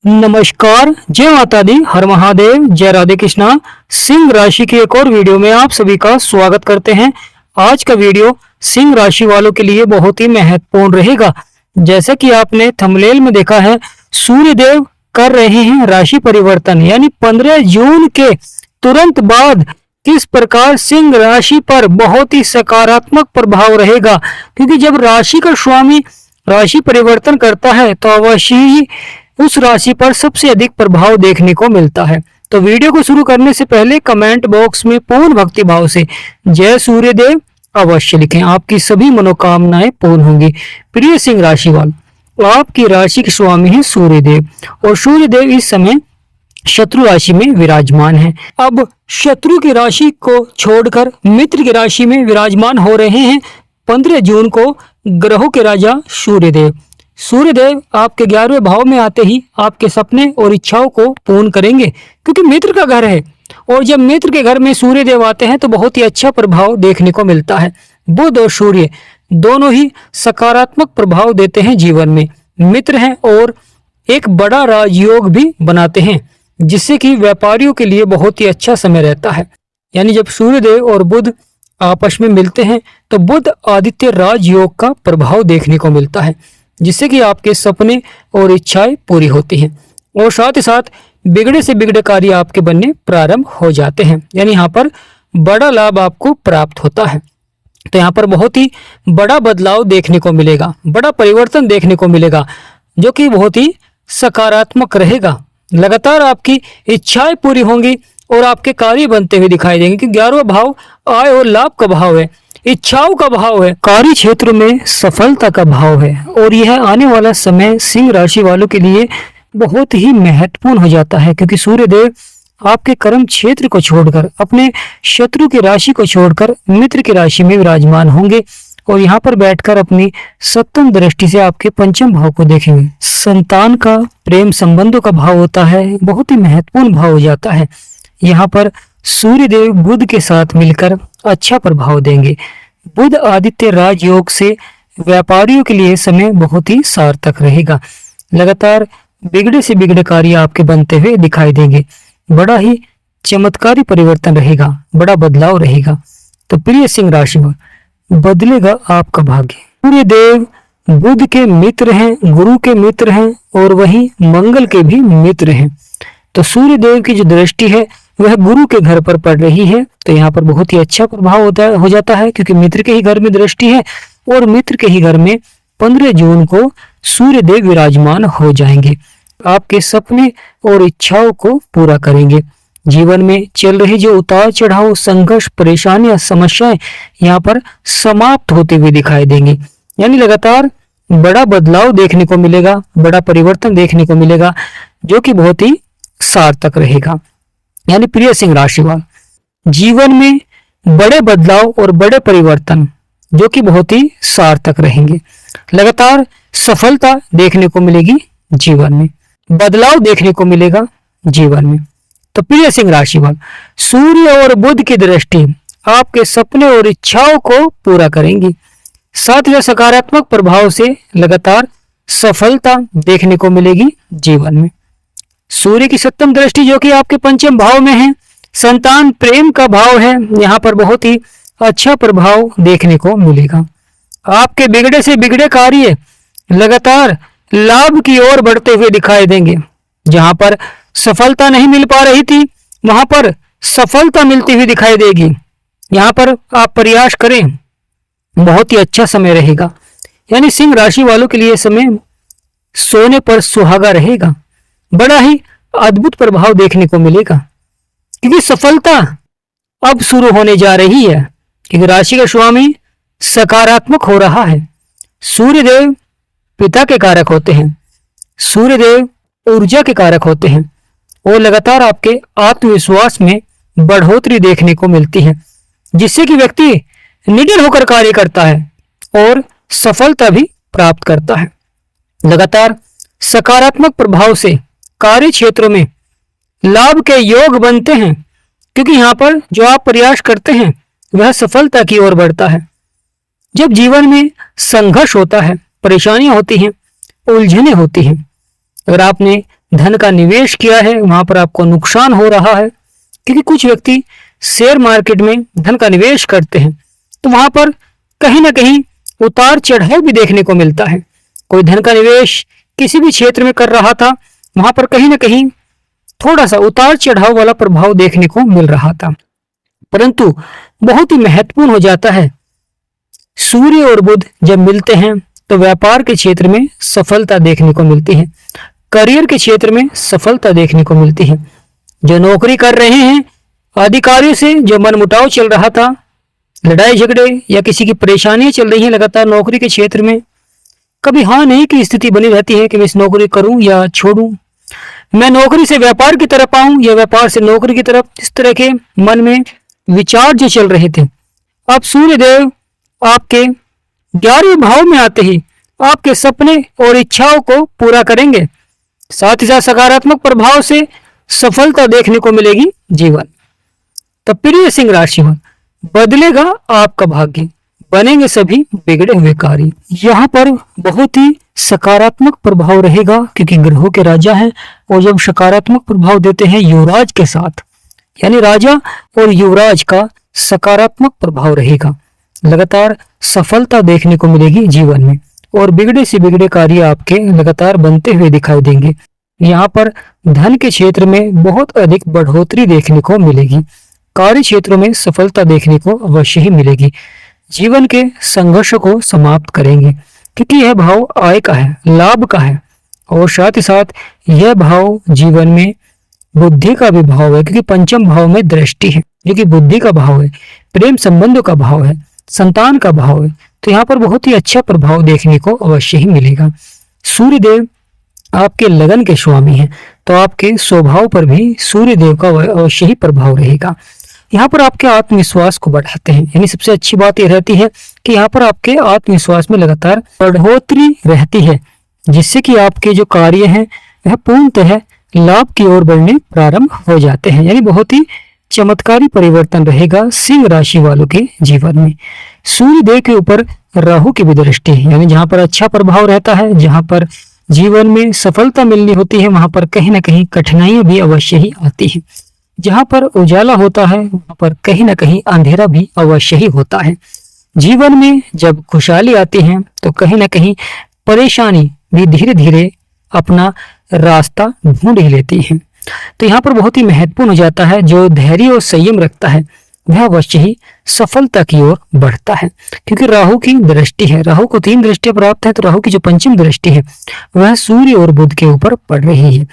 नमस्कार, जय माता दी, हर महादेव, जय राधे कृष्णा। सिंह राशि की एक और वीडियो में आप सभी का स्वागत करते हैं। आज का वीडियो सिंह राशि वालों के लिए बहुत ही महत्वपूर्ण रहेगा। जैसे कि आपने थंबनेल में देखा है, सूर्य देव कर रहे हैं राशि परिवर्तन, यानी 15 जून के तुरंत बाद किस प्रकार सिंह राशि पर बहुत ही सकारात्मक प्रभाव रहेगा। क्योंकि जब राशि का स्वामी राशि परिवर्तन करता है तो अवश्य ही उस राशि पर सबसे अधिक प्रभाव देखने को मिलता है। तो वीडियो को शुरू करने से पहले कमेंट बॉक्स में पूर्ण भक्ति भाव से जय सूर्यदेव अवश्य लिखें, आपकी सभी मनोकामनाएं पूर्ण होंगी। प्रिय सिंह राशि वाले, आपकी राशि के स्वामी है सूर्यदेव और सूर्यदेव इस समय शत्रु राशि में विराजमान है। अब शत्रु की राशि को छोड़कर मित्र की राशि में विराजमान हो रहे हैं 15 जून को ग्रहों के राजा सूर्यदेव। सूर्यदेव आपके 11वें भाव में आते ही आपके सपने और इच्छाओं को पूर्ण करेंगे, क्योंकि मित्र का घर है और जब मित्र के घर में सूर्यदेव आते हैं तो बहुत ही अच्छा प्रभाव देखने को मिलता है। बुध और सूर्य दोनों ही सकारात्मक प्रभाव देते हैं जीवन में, मित्र हैं और एक बड़ा राजयोग भी बनाते हैं, जिससे कि व्यापारियों के लिए बहुत ही अच्छा समय रहता है। यानी जब सूर्यदेव और बुध आपस में मिलते हैं तो बुध आदित्य राजयोग का प्रभाव देखने को मिलता है, जिससे कि आपके सपने और इच्छाएं पूरी होती हैं और साथ ही साथ बिगड़े से बिगड़े कार्य आपके बनने प्रारंभ हो जाते हैं। यानी यहाँ पर बड़ा लाभ आपको प्राप्त होता है। तो यहाँ पर बहुत ही बड़ा बदलाव देखने को मिलेगा, बड़ा परिवर्तन देखने को मिलेगा, जो कि बहुत ही सकारात्मक रहेगा। लगातार आपकी इच्छाएं पूरी होंगी और आपके कार्य बनते हुए दिखाई देंगे। कि 11वां भाव आय और लाभ का भाव है, इच्छाओं का भाव है, कार्य क्षेत्र में सफलता का भाव है और यह आने वाला समय सिंह राशि वालों के लिए बहुत ही महत्वपूर्ण हो जाता है। क्योंकि सूर्यदेव आपके कर्म क्षेत्र को छोड़कर, अपने शत्रु की राशि को छोड़कर मित्र की राशि में विराजमान होंगे और यहाँ पर बैठकर अपनी सप्तम दृष्टि से आपके पंचम भाव को देखेंगे। संतान का, प्रेम संबंधों का भाव होता है, बहुत ही महत्वपूर्ण भाव हो जाता है। यहाँ पर सूर्यदेव बुध के साथ मिलकर अच्छा प्रभाव देंगे। बुध आदित्य राजयोग से व्यापारियों के लिए समय बहुत ही सार्थक रहेगा। लगातार बिगड़े से बिगड़े कार्य आपके बनते हुए दिखाई देंगे। बड़ा ही चमत्कारी परिवर्तन रहेगा, बड़ा बदलाव रहेगा। तो प्रिय सिंह राशि में बदलेगा आपका भाग्य। सूर्यदेव बुध के मित्र हैं, गुरु के मित्र हैं और वहीं मंगल के भी मित्र हैं। तो सूर्यदेव की जो दृष्टि है वह गुरु के घर पर पड़ रही है, तो यहाँ पर बहुत ही अच्छा प्रभाव हो जाता है। क्योंकि मित्र के ही घर में दृष्टि है और मित्र के ही घर में 15 जून को सूर्यदेव विराजमान हो जाएंगे। आपके सपने और इच्छाओं को पूरा करेंगे। जीवन में चल रही जो उतार चढ़ाव, संघर्ष, परेशानियां, समस्याएं यहाँ पर समाप्त होते हुए दिखाई देंगे। यानी लगातार बड़ा बदलाव देखने को मिलेगा, बड़ा परिवर्तन देखने को मिलेगा, जो कि बहुत ही सार्थक रहेगा। यानी प्रिय सिंह राशि वाले, जीवन में बड़े बदलाव और बड़े परिवर्तन जो कि बहुत ही सार्थक रहेंगे। लगातार सफलता देखने को मिलेगी जीवन में, बदलाव देखने को मिलेगा जीवन में। तो प्रिय सिंह राशि वाले, सूर्य और बुध की दृष्टि आपके सपने और इच्छाओं को पूरा करेंगी। साथ ही सकारात्मक प्रभाव से लगातार सफलता देखने को मिलेगी जीवन में। सूर्य की सप्तम दृष्टि जो कि आपके पंचम भाव में है, संतान प्रेम का भाव है, यहाँ पर बहुत ही अच्छा प्रभाव देखने को मिलेगा। आपके बिगड़े से बिगड़े कार्य लगातार लाभ की ओर बढ़ते हुए दिखाई देंगे। जहां पर सफलता नहीं मिल पा रही थी वहां पर सफलता मिलती हुई दिखाई देगी। यहाँ पर आप प्रयास करें, बहुत ही अच्छा समय रहेगा। यानी सिंह राशि वालों के लिए समय सोने पर सुहागा रहेगा, बड़ा ही अद्भुत प्रभाव देखने को मिलेगा। क्योंकि सफलता अब शुरू होने जा रही है, क्योंकि राशि का स्वामी सकारात्मक हो रहा है। सूर्यदेव पिता के कारक होते हैं, सूर्यदेव ऊर्जा के कारक होते हैं और लगातार आपके आत्मविश्वास में बढ़ोतरी देखने को मिलती है, जिससे कि व्यक्ति निडर होकर कार्य करता है और सफलता भी प्राप्त करता है। लगातार सकारात्मक प्रभाव से कार्य क्षेत्रों में लाभ के योग बनते हैं, क्योंकि यहाँ पर जो आप प्रयास करते हैं वह सफलता की ओर बढ़ता है। जब जीवन में संघर्ष होता है, परेशानियां होती हैं, उलझनें होती हैं, अगर आपने धन का निवेश किया है वहां पर आपको नुकसान हो रहा है, क्योंकि कुछ व्यक्ति शेयर मार्केट में धन का निवेश करते हैं तो वहां पर कहीं ना कहीं उतार चढ़ाव भी देखने को मिलता है। कोई धन का निवेश किसी भी क्षेत्र में कर रहा था, वहां पर कहीं ना कहीं थोड़ा सा उतार चढ़ाव वाला प्रभाव देखने को मिल रहा था। परंतु बहुत ही महत्वपूर्ण हो जाता है, सूर्य और बुध जब मिलते हैं तो व्यापार के क्षेत्र में सफलता देखने को मिलती है, करियर के क्षेत्र में सफलता देखने को मिलती है। जो नौकरी कर रहे हैं, अधिकारियों से जो मनमुटाव चल रहा था, लड़ाई झगड़े या किसी की परेशानियां चल रही हैं लगातार नौकरी के क्षेत्र में, कभी हाँ नहीं की स्थिति बनी रहती है कि मैं इस नौकरी करूं या छोड़ूं, मैं नौकरी से व्यापार की तरफ आऊं या व्यापार से नौकरी की तरफ, इस तरह के मन में विचार जो चल रहे थे, अब सूर्यदेव आपके 11वें भाव में आते ही आपके सपने और इच्छाओं को पूरा करेंगे। साथ ही साथ सकारात्मक प्रभाव से सफलता देखने को मिलेगी जीवन। तो प्रिय सिंह राशिफल, बदलेगा आपका भाग्य, बनेंगे सभी बिगड़े हुए कार्य। यहाँ पर बहुत ही सकारात्मक प्रभाव रहेगा क्योंकि ग्रहों के राजा हैं, और जब सकारात्मक प्रभाव देते हैं युवराज के साथ, यानी राजा और युवराज का सकारात्मक प्रभाव रहेगा, लगातार सफलता देखने को मिलेगी जीवन में, और बिगड़े से बिगड़े कार्य आपके लगातार बनते हुए दिखाई देंगे। यहाँ पर धन के क्षेत्र में बहुत अधिक बढ़ोतरी देखने को मिलेगी, कार्य क्षेत्रों में सफलता देखने को अवश्य ही मिलेगी। जीवन के संघर्ष को समाप्त करेंगे क्योंकि यह भाव आय का है, लाभ का है, और साथ ही साथ यह भाव जीवन में बुद्धि का भी भाव है, क्योंकि पंचम भाव में दृष्टि है जो कि बुद्धि का भाव है, प्रेम संबंधों का भाव है, संतान का भाव है। तो यहाँ पर बहुत ही अच्छा प्रभाव देखने को अवश्य ही मिलेगा। सूर्यदेव आपके लगन के स्वामी हैं, तो आपके स्वभाव पर भी सूर्यदेव का अवश्य ही प्रभाव रहेगा। यहाँ पर आपके आत्मविश्वास को बढ़ाते हैं, यानी सबसे अच्छी बात यह रहती है कि यहाँ पर आपके आत्मविश्वास में लगातार बढ़ोतरी रहती है, जिससे कि आपके जो कार्य हैं वह पूर्णतः लाभ की ओर बढ़ने प्रारंभ हो जाते हैं। यानी बहुत ही चमत्कारी परिवर्तन रहेगा सिंह राशि वालों के जीवन में। सूर्यदेव के ऊपर राहु की भी दृष्टि है, यानी जहां पर अच्छा प्रभाव रहता है, जहां पर जीवन में सफलता मिलनी होती है, वहां पर कहीं ना कहीं कठिनाइयां भी अवश्य ही आती है। जहां पर उजाला होता है वहां पर कहीं ना कहीं अंधेरा भी अवश्य ही होता है। जीवन में जब खुशहाली आती है तो कहीं ना कहीं परेशानी भी धीरे धीरे अपना रास्ता ढूंढ ही लेती है। तो यहाँ पर बहुत ही महत्वपूर्ण हो जाता है, जो धैर्य और संयम रखता है वह अवश्य ही सफलता की ओर बढ़ता है, क्योंकि राहु की दृष्टि है, राहु को 3 दृष्टियां प्राप्त है, तो राहु की जो पंचम दृष्टि है वह सूर्य और बुध के ऊपर पड़ रही है।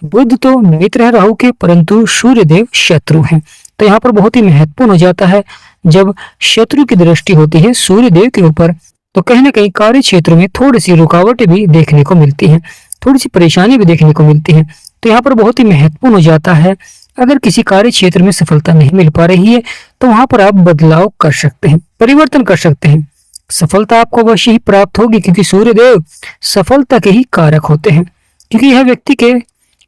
बुध तो मित्र है राहु के, परंतु सूर्यदेव शत्रु हैं। तो यहाँ पर बहुत ही महत्वपूर्ण हो जाता है, जब शत्रु की दृष्टि होती है सूर्यदेव के ऊपर तो कहीं ना कहीं कार्य क्षेत्र में थोड़ी सी रुकावटें भी देखने को मिलती है, थोड़ी सी परेशानी भी देखने को मिलती है। तो यहाँ पर बहुत ही महत्वपूर्ण हो जाता है, अगर किसी कार्य क्षेत्र में सफलता नहीं मिल पा रही है तो वहां पर आप बदलाव कर सकते हैं, परिवर्तन कर सकते हैं, सफलता आपको अवश्य ही प्राप्त होगी, क्योंकि सूर्यदेव सफलता के ही कारक होते हैं। क्योंकि यह व्यक्ति के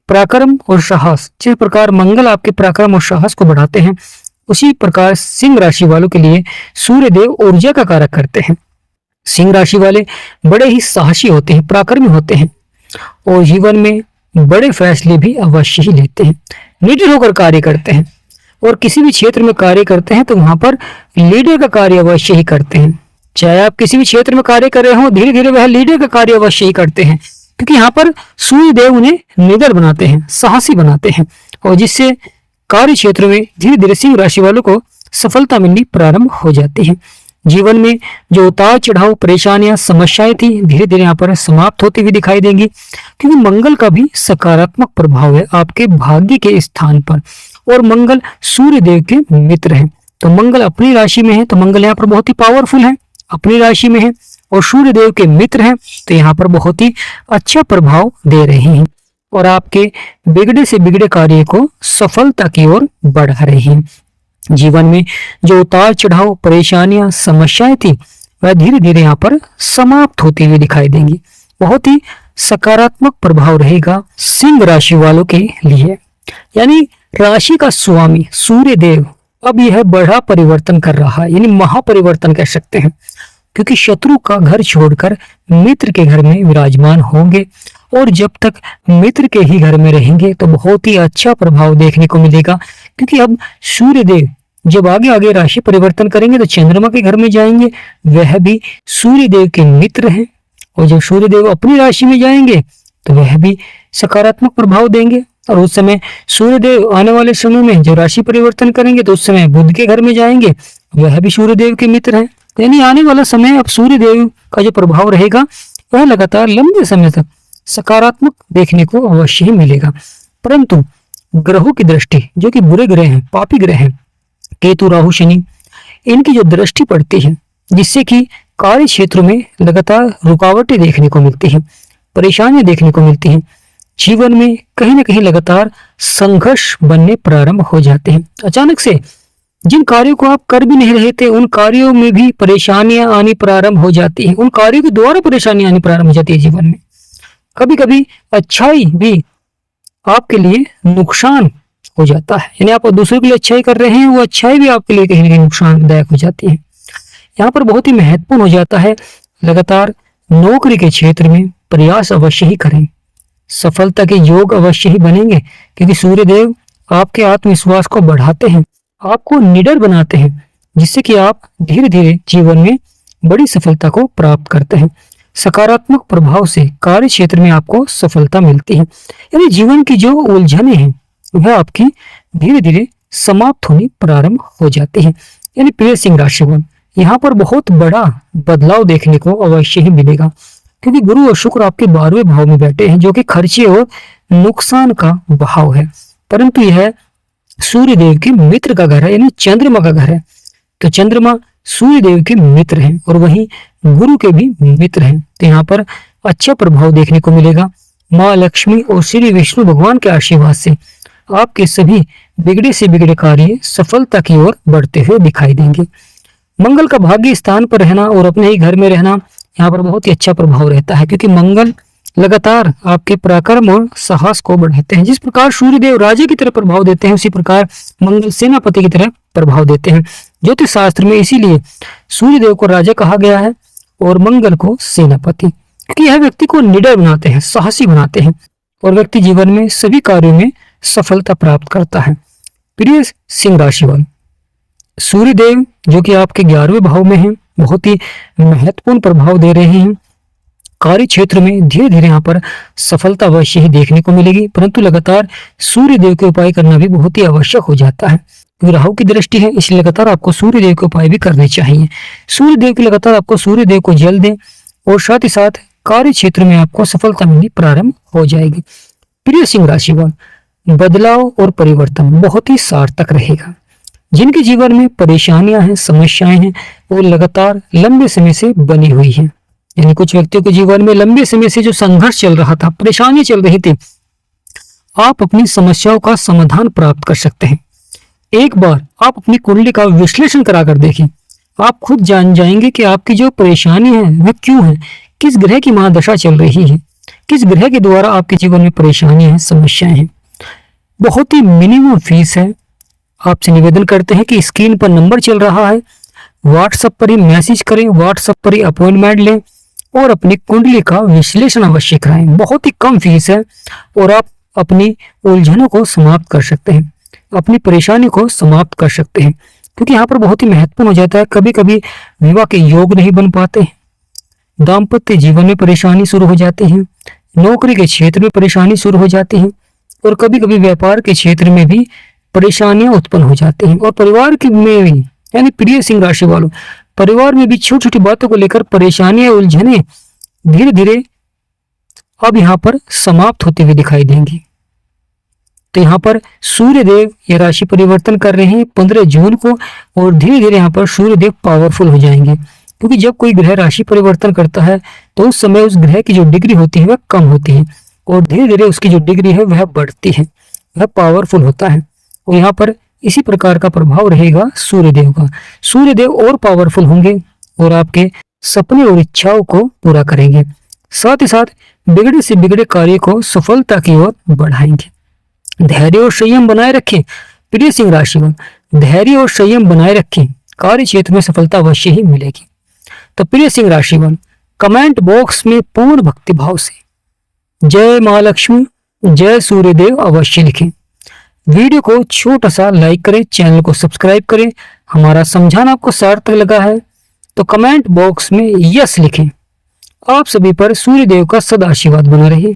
पराक्रम और साहस, जिस प्रकार मंगल आपके पराक्रम और साहस को बढ़ाते हैं, उसी प्रकार सिंह राशि वालों के लिए सूर्यदेव ऊर्जा का कारक करते हैं। सिंह राशि वाले बड़े ही साहसी होते हैं, पराक्रमी होते हैं, और जीवन में बड़े फैसले भी अवश्य ही लेते हैं, निडर होकर कार्य करते हैं, और किसी भी क्षेत्र में कार्य करते हैं तो वहां पर लीडर का कार्य अवश्य ही करते हैं। चाहे आप किसी भी क्षेत्र में कार्य कर रहे हो, धीरे धीरे वह लीडर का कार्य अवश्य ही करते हैं, क्योंकि यहाँ पर सूर्यदेव उन्हें निडर बनाते हैं, साहसी बनाते हैं, और जिससे कार्य क्षेत्र में धीरे धीरे सिंह राशि वालों को सफलता मिलनी प्रारंभ हो जाती है। जीवन में जो उतार चढ़ाव, परेशानियां, समस्याएं थी, धीरे धीरे यहाँ पर समाप्त होती हुई दिखाई देंगी, क्योंकि मंगल का भी सकारात्मक प्रभाव है आपके भाग्य के स्थान पर, और मंगल सूर्य देव के मित्र हैं। तो मंगल अपनी राशि में है, तो मंगल यहाँ पर बहुत ही पावरफुल है, अपनी राशि में है, और सूर्य देव के मित्र हैं, तो यहाँ पर बहुत ही अच्छा प्रभाव दे रहे हैं, और आपके बिगड़े से बिगड़े कार्य को सफलता की ओर बढ़ा रहे हैं। जीवन में जो उतार चढ़ाव, परेशानियां, समस्याएं थी, वह धीरे धीरे यहाँ पर समाप्त होती हुई दिखाई देंगी। बहुत ही सकारात्मक प्रभाव रहेगा सिंह राशि वालों के लिए। यानी राशि का स्वामी सूर्य देव अब यह बड़ा परिवर्तन कर रहा है, यानी महापरिवर्तन कह सकते हैं, क्योंकि शत्रु का घर छोड़कर मित्र के घर में विराजमान होंगे, और जब तक मित्र के ही घर में रहेंगे तो बहुत ही अच्छा प्रभाव देखने को मिलेगा, क्योंकि अब सूर्य देव जब आगे आगे राशि परिवर्तन करेंगे तो चंद्रमा के घर में जाएंगे, वह भी सूर्य देव के मित्र हैं। और जब सूर्य देव अपनी राशि में जाएंगे तो वह भी सकारात्मक प्रभाव देंगे। और उस समय सूर्य देव आने वाले समय में जो राशि परिवर्तन करेंगे तो उस समय बुध के घर में जाएंगे, वह भी सूर्य देव के मित्र हैं। यानी आने वाला समय अब सूर्य देव का जो प्रभाव रहेगा वह लगातार लंबे समय तक सकारात्मक देखने को अवश्य ही मिलेगा। परंतु ग्रहों की दृष्टि, जो कि बुरे ग्रह हैं, पापी ग्रह हैं, केतु, राहु, शनि, इनकी जो दृष्टि पड़ती है जिससे कि कार्य क्षेत्र में लगातार रुकावटें देखने को मिलती हैं, परेशानियां देखने को मिलती हैं, जीवन में कहीं ना कहीं लगातार संघर्ष बनने प्रारंभ हो जाते हैं। अचानक से जिन कार्यों को आप कर भी नहीं रहे थे उन कार्यों में भी परेशानियां आनी प्रारंभ हो जाती हैं, उन कार्यों के द्वारा परेशानियां आनी प्रारंभ हो जाती है जीवन में। कभी कभी अच्छाई भी आपके लिए नुकसान हो जाता है, यानी आप दूसरों के लिए अच्छाई कर रहे हैं, वो अच्छाई भी आपके लिए कहीं ना कहीं नुकसानदायक हो जाती है। यहाँ पर बहुत ही महत्वपूर्ण हो जाता है लगातार नौकरी के क्षेत्र में प्रयास अवश्य ही करें, सफलता के योग अवश्य ही बनेंगे, क्योंकि सूर्य देव आपके आत्मविश्वास को बढ़ाते हैं, आपको निडर बनाते हैं, जिससे कि आप धीरे धीरे जीवन में बड़ी सफलता को प्राप्त करते हैं। सकारात्मक प्रभाव से कार्य क्षेत्र में आपको सफलता मिलती है, यानी जीवन की जो उलझने हैं वह आपकी धीरे धीरे समाप्त होनी प्रारंभ हो जाती है। यानी प्रिय सिंह राशिफल, यहाँ पर बहुत बड़ा बदलाव देखने को अवश्य ही मिलेगा, क्योंकि गुरु और शुक्र आपके 12वें भाव में बैठे हैं, जो कि खर्चे और नुकसान का भाव है। परंतु यह सूर्य देव के मित्र का घर है, यानी चंद्रमा का घर है। तो चंद्रमा सूर्य देव के मित्र हैं और वहीं गुरु के भी मित्र हैं। तो यहाँ पर अच्छा प्रभाव देखने को मिलेगा। माँ लक्ष्मी और श्री विष्णु भगवान के आशीर्वाद से आपके सभी बिगड़े से बिगड़े कार्य सफलता की ओर बढ़ते हुए दिखाई देंगे। मंगल का भाग्य स्थान पर रहना और अपने ही घर में रहना यहाँ पर बहुत ही अच्छा प्रभाव रहता है, क्योंकि मंगल लगातार आपके पराक्रम और साहस को बढ़ाते हैं। जिस प्रकार सूर्य देव राजा की तरह प्रभाव देते हैं, उसी प्रकार मंगल सेनापति की तरह प्रभाव देते हैं। ज्योतिष शास्त्र में इसीलिए सूर्य देव को राजा कहा गया है और मंगल को सेनापति, क्योंकि यह व्यक्ति को निडर बनाते हैं, साहसी बनाते हैं और व्यक्ति जीवन में सभी कार्यों में सफलता प्राप्त करता है। प्रिय सिंह राशिफल, सूर्य देव जो कि आपके 11वें भाव में हैं, बहुत ही महत्वपूर्ण प्रभाव दे रहे हैं। कार्य क्षेत्र में धीरे धीरे यहाँ पर सफलता अवश्य ही देखने को मिलेगी, परंतु लगातार सूर्य देव के उपाय करना भी बहुत ही आवश्यक हो जाता है, क्योंकि राहु की दृष्टि है, इसलिए लगातार आपको सूर्य देव के उपाय भी करने चाहिए। सूर्य देव के लगातार आपको सूर्य देव को जल दें और साथ ही साथ कार्य क्षेत्र में आपको सफलता मिलनी प्रारंभ हो जाएगी। प्रिय सिंह राशिफल, बदलाव और परिवर्तन बहुत ही सार्थक रहेगा। जिनके जीवन में परेशानियां हैं, समस्याएं हैं, वो लगातार लंबे समय से बनी हुई हैं। यानी कुछ व्यक्तियों के जीवन में लंबे समय से जो संघर्ष चल रहा था, परेशानियां चल रही थी, आप अपनी समस्याओं का समाधान प्राप्त कर सकते हैं। एक बार आप अपनी कुंडली का विश्लेषण कराकर देखें, आप खुद जान जाएंगे कि आपकी जो परेशानी है वह क्यों है, किस ग्रह की महादशा चल रही है, किस ग्रह के द्वारा आपके जीवन में परेशानी है, समस्याएं हैं। बहुत ही मिनिमम फीस है। आपसे निवेदन करते हैं कि स्क्रीन पर नंबर चल रहा है, व्हाट्सएप पर ही मैसेज करें, व्हाट्सएप पर ही अपॉइंटमेंट लें और अपनी कुंडली का विश्लेषण अवश्य कराएं। बहुत ही कम फीस है और आप अपनी उलझनों को समाप्त कर सकते हैं, अपनी परेशानी को समाप्त कर सकते हैं, क्योंकि यहाँ पर बहुत ही महत्वपूर्ण हो जाता है। कभी कभी विवाह के योग नहीं बन पाते हैं, दाम्पत्य जीवन में परेशानी शुरू हो जाती है, नौकरी के क्षेत्र में परेशानी शुरू हो जाती है और कभी कभी व्यापार के क्षेत्र में भी परेशानियां उत्पन्न हो जाती हैं और परिवार की में भी, यानी प्रिय सिंह राशि वालों, परिवार में भी छोटी छोटी बातों को लेकर परेशानियां, उलझने धीरे धीरे अब यहाँ पर समाप्त होते हुए दिखाई देंगी। तो यहाँ पर सूर्य देव ये राशि परिवर्तन कर रहे हैं 15 जून को और धीरे धीरे यहाँ पर सूर्य देव पावरफुल हो जाएंगे, क्योंकि जब कोई ग्रह राशि परिवर्तन करता है तो उस समय उस ग्रह की जो डिग्री होती है वह कम होती है और धीरे धीरे उसकी जो डिग्री है वह बढ़ती है, वह पावरफुल होता है। और यहाँ पर इसी प्रकार का प्रभाव रहेगा सूर्यदेव का। सूर्यदेव और पावरफुल होंगे और आपके सपने और इच्छाओं को पूरा करेंगे, साथ ही साथ बिगड़े से बिगड़े कार्य को सफलता की ओर बढ़ाएंगे। धैर्य और संयम बनाए रखें प्रिय सिंह राशि में, धैर्य और संयम बनाए रखें, कार्य क्षेत्र में सफलता अवश्य ही मिलेगी। तो प्रिय सिंह राशि में कमेंट बॉक्स में पूर्ण भक्ति भाव से जय महालक्ष्मी, जय सूर्यदेव अवश्य लिखें। वीडियो को छोटा सा लाइक करें, चैनल को सब्सक्राइब करें। हमारा समझाना आपको सार्थक लगा है तो कमेंट बॉक्स में यस लिखें। आप सभी पर सूर्यदेव का सदा आशीर्वाद बना रहे।